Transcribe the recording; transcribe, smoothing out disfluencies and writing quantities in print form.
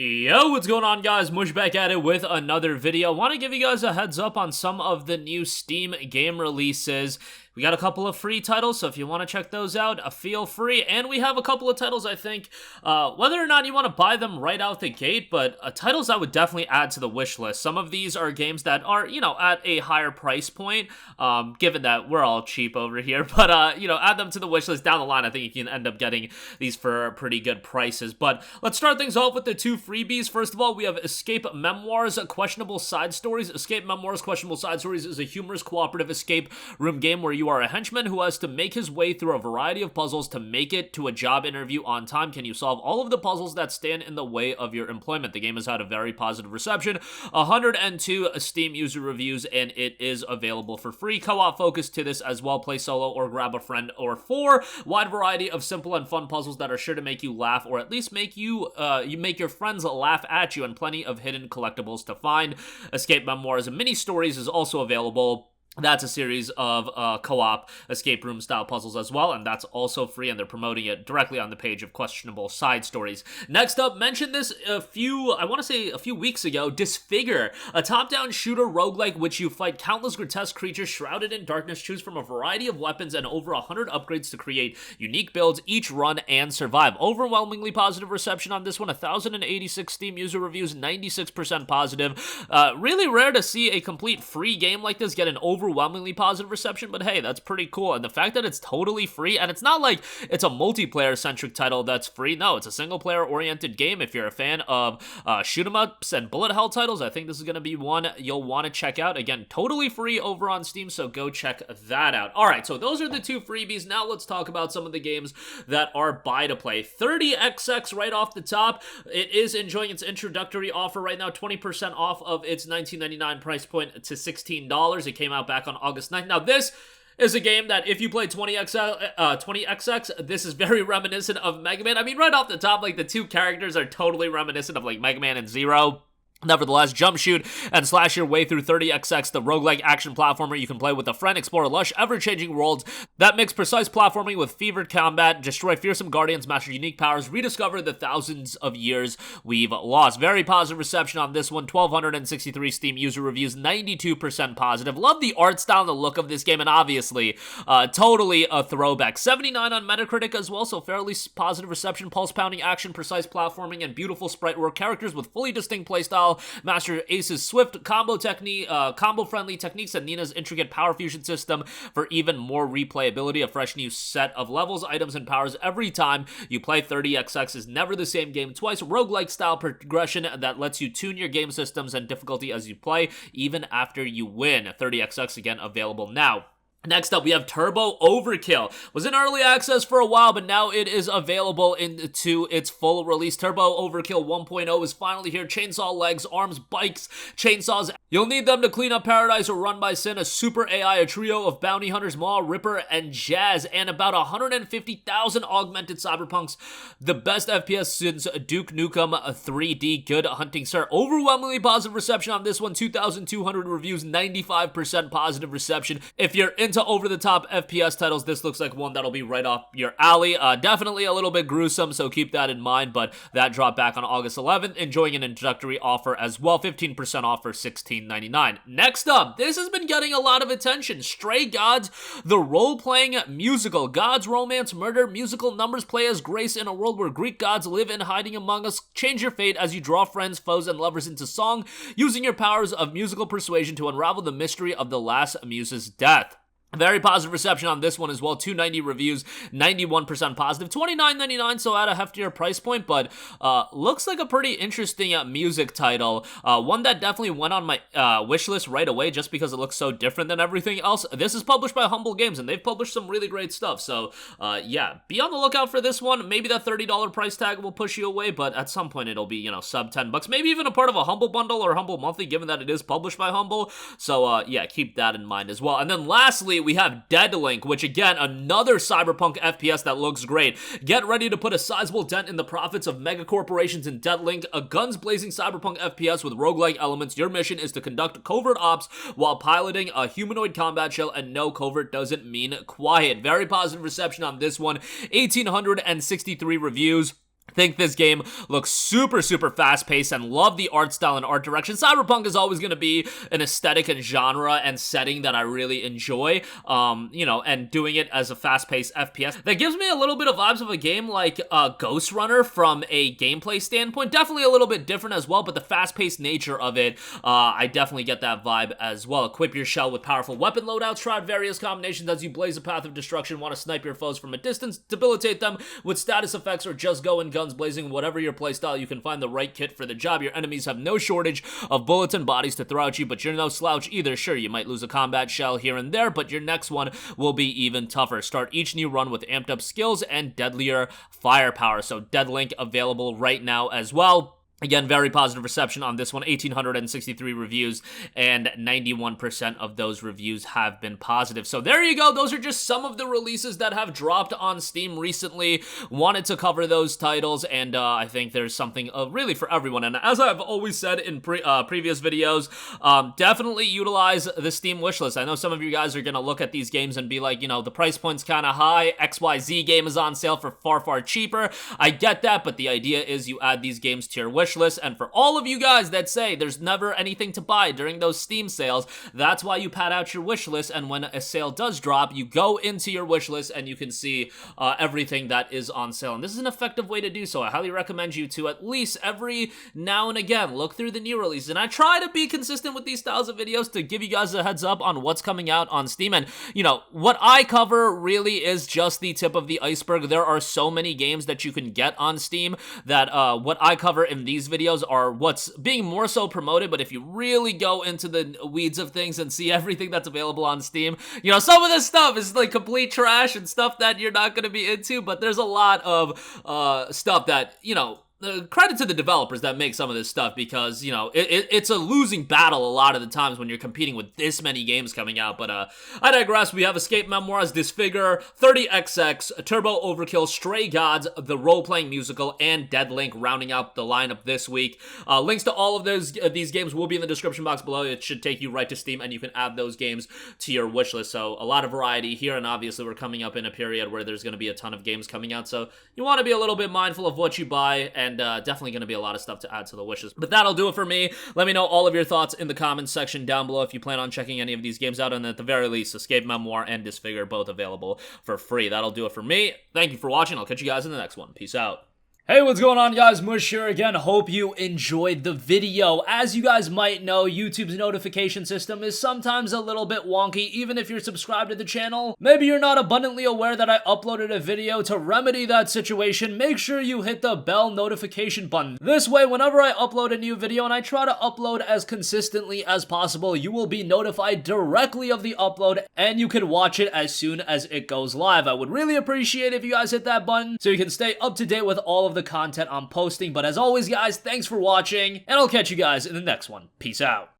Yo, what's going on, guys? Mush back at it with another video. Want to give you guys a heads up on some of the new Steam game releases. We got a couple of free titles, so if you want to check those out, feel free. And we have a couple of titles, I think, whether or not you want to buy them right out the gate, but titles I would definitely add to the wish list. Some of these are games that are, at a higher price point, given that we're all cheap over here. But, add them to the wish list down the line. I think you can end up getting these for pretty good prices. But let's start things off with the two freebies. First of all, we have Escape Memoirs, Questionable Side Stories. Escape Memoirs, Questionable Side Stories is a humorous cooperative escape room game where you are a henchman who has to make his way through a variety of puzzles to make it to a job interview on time. Can you solve all of the puzzles that stand in the way of your employment? The game has had a very positive reception, 102 Steam user reviews, and it is available for free. Co-op focus to this as well. Play solo or grab a friend or four. Wide variety of simple and fun puzzles that are sure to make you laugh, or at least make you make your friends laugh at you, and plenty of hidden collectibles to find. Escape Memoirs and Mini Stories is also available. That's a series of co-op escape room style puzzles as well, and that's also free, and they're promoting it directly on the page of Questionable Side Stories. Next up, mentioned this a few weeks ago, Disfigure, a top-down shooter roguelike which you fight countless grotesque creatures shrouded in darkness, choose from a variety of weapons and over 100 upgrades to create unique builds, each run and survive. Overwhelmingly positive reception on this one, 1,086 Steam user reviews, 96% positive. Really rare to see a complete free game like this get an overwhelmingly positive reception, but hey, that's pretty cool. And the fact that it's totally free, and it's not like it's a multiplayer-centric title that's free. No, it's a single-player-oriented game. If you're a fan of shoot-'em-ups and bullet hell titles, I think this is going to be one you'll want to check out. Again, totally free over on Steam, so go check that out. All right, so those are the two freebies. Now let's talk about some of the games that are buy-to-play. 30XX right off the top. It is enjoying its introductory offer right now, 20% off of its $19.99 price point to $16. It came out back on August 9th. Now, this is a game that if you play 20XX, this is very reminiscent of Mega Man. I mean, right off the top, like, the two characters are totally reminiscent of, like, Mega Man and Zero. Nevertheless, jump, shoot, and slash your way through 30XX, the roguelike action platformer you can play with a friend, explore lush, ever-changing worlds that mix precise platforming with fevered combat, destroy fearsome guardians, master unique powers, rediscover the thousands of years we've lost. Very positive reception on this one, 1,263 Steam user reviews, 92% positive. Love the art style and the look of this game, and obviously, totally a throwback. 79 on Metacritic as well, so fairly positive reception, pulse-pounding action, precise platforming, and beautiful sprite work, characters with fully distinct playstyle, master Ace's swift combo-friendly techniques, and Nina's intricate power fusion system for even more replayability. A fresh new set of levels, items, and powers every time you play. 30XX is never the same game twice. Roguelike style progression that lets you tune your game systems and difficulty as you play, even after you win. 30XX, again, available now. Next up, we have Turbo Overkill. Was in early access for a while, but now it is available into its full release. Turbo Overkill 1.0 is finally here. Chainsaw legs, arms, bikes, chainsaws. You'll need them to clean up paradise or run by sin. A super AI, a trio of bounty hunters, Maw, Ripper, and Jazz, and about 150,000 augmented cyberpunks. The best FPS since Duke Nukem 3D. Good hunting, sir. Overwhelmingly positive reception on this one. 2,200 reviews, 95% positive reception. If you're into over-the-top FPS titles, this looks like one that'll be right off your alley. Definitely a little bit gruesome, so keep that in mind, but that dropped back on August 11th, enjoying an introductory offer as well, 15% off for $16.99. Next up, this has been getting a lot of attention. Stray Gods, the role-playing musical. Gods, romance, murder, musical numbers play as grace in a world where Greek gods live in hiding among us. Change your fate as you draw friends, foes, and lovers into song, using your powers of musical persuasion to unravel the mystery of the last muse's death. Very positive reception on this one as well. 290 reviews, 91% positive, $29.99, so at a heftier price point, but looks like a pretty interesting music title. One that definitely went on my wish list right away just because it looks so different than everything else. This is published by Humble Games, and they've published some really great stuff, so yeah, be on the lookout for this one. Maybe that $30 price tag will push you away, but at some point it'll be, sub $10. Maybe even a part of a Humble bundle or Humble Monthly, given that it is published by Humble, so yeah, keep that in mind as well. And then lastly, we have Deadlink, which again, another cyberpunk FPS that looks great. Get ready to put a sizable dent in the profits of megacorporations in Deadlink, a guns-blazing cyberpunk FPS with roguelike elements. Your mission is to conduct covert ops while piloting a humanoid combat shell, and no, covert doesn't mean quiet. Very positive reception on this one. 1,863 reviews. think this game looks super, super fast-paced and love the art style and art direction. Cyberpunk is always going to be an aesthetic and genre and setting that I really enjoy, you know, and doing it as a fast-paced FPS. That gives me a little bit of vibes of a game like Ghost Runner from a gameplay standpoint. Definitely a little bit different as well, but the fast-paced nature of it, I definitely get that vibe as well. Equip your shell with powerful weapon loadouts, try out various combinations as you blaze a path of destruction. Want to snipe your foes from a distance, debilitate them with status effects, or just go in guns blazing. Whatever your playstyle, you can find the right kit for the job. Your enemies have no shortage of bullets and bodies to throw at you, but you're no slouch either. Sure, you might lose a combat shell here and there, but your next one will be even tougher. Start each new run with amped up skills and deadlier firepower. So Deadlink available right now as well. Again, very positive reception on this one. 1,863 reviews, and 91% of those reviews have been positive. So there you go. Those are just some of the releases that have dropped on Steam recently. Wanted to cover those titles, and I think there's something really for everyone. And as I've always said in previous videos, definitely utilize the Steam wishlist. I know some of you guys are going to look at these games and be like, you know, the price point's kind of high. XYZ game is on sale for far, far cheaper. I get that, but the idea is you add these games to your wish list. And for all of you guys that say there's never anything to buy during those Steam sales, that's why you pad out your wish list, and when a sale does drop, you go into your wish list and you can see everything that is on sale. And this is an effective way to do so. I highly recommend you to at least every now and again look through the new releases. And I try to be consistent with these styles of videos to give you guys a heads up on what's coming out on Steam. And, you know, what I cover really is just the tip of the iceberg. There are so many games that you can get on Steam that what I cover in these videos are what's being more so promoted. But if you really go into the weeds of things and see everything that's available on Steam, you know, some of this stuff is like complete trash and stuff that you're not going to be into, but there's a lot of stuff that, you know, credit to the developers that make some of this stuff, because, you know, it's a losing battle a lot of the times when you're competing with this many games coming out. But I digress. We have Escape Memoirs, Disfigure, 30XX, Turbo Overkill, Stray Gods, the role-playing musical, and Deadlink rounding out the lineup this week. Links to all of these games will be in the description box below. It should take you right to Steam, and you can add those games to your wish list. So a lot of variety here, and obviously we're coming up in a period where there's going to be a ton of games coming out. So you want to be a little bit mindful of what you buy, and definitely going to be a lot of stuff to add to the wishes. But that'll do it for me. Let me know all of your thoughts in the comments section down below if you plan on checking any of these games out, and at the very least, Escape Memoir and Disfigure both available for free. That'll do it for me. Thank you for watching. I'll catch you guys in the next one. Peace out. Hey, what's going on, guys? Mush here again. Hope you enjoyed the video. As you guys might know, YouTube's notification system is sometimes a little bit wonky, even if you're subscribed to the channel. Maybe you're not abundantly aware that I uploaded a video. To remedy that situation, make sure you hit the bell notification button. This way, whenever I upload a new video, and I try to upload as consistently as possible, you will be notified directly of the upload, and you can watch it as soon as it goes live. I would really appreciate if you guys hit that button so you can stay up to date with all of the content I'm posting. But as always, guys, thanks for watching, and I'll catch you guys in the next one. Peace out.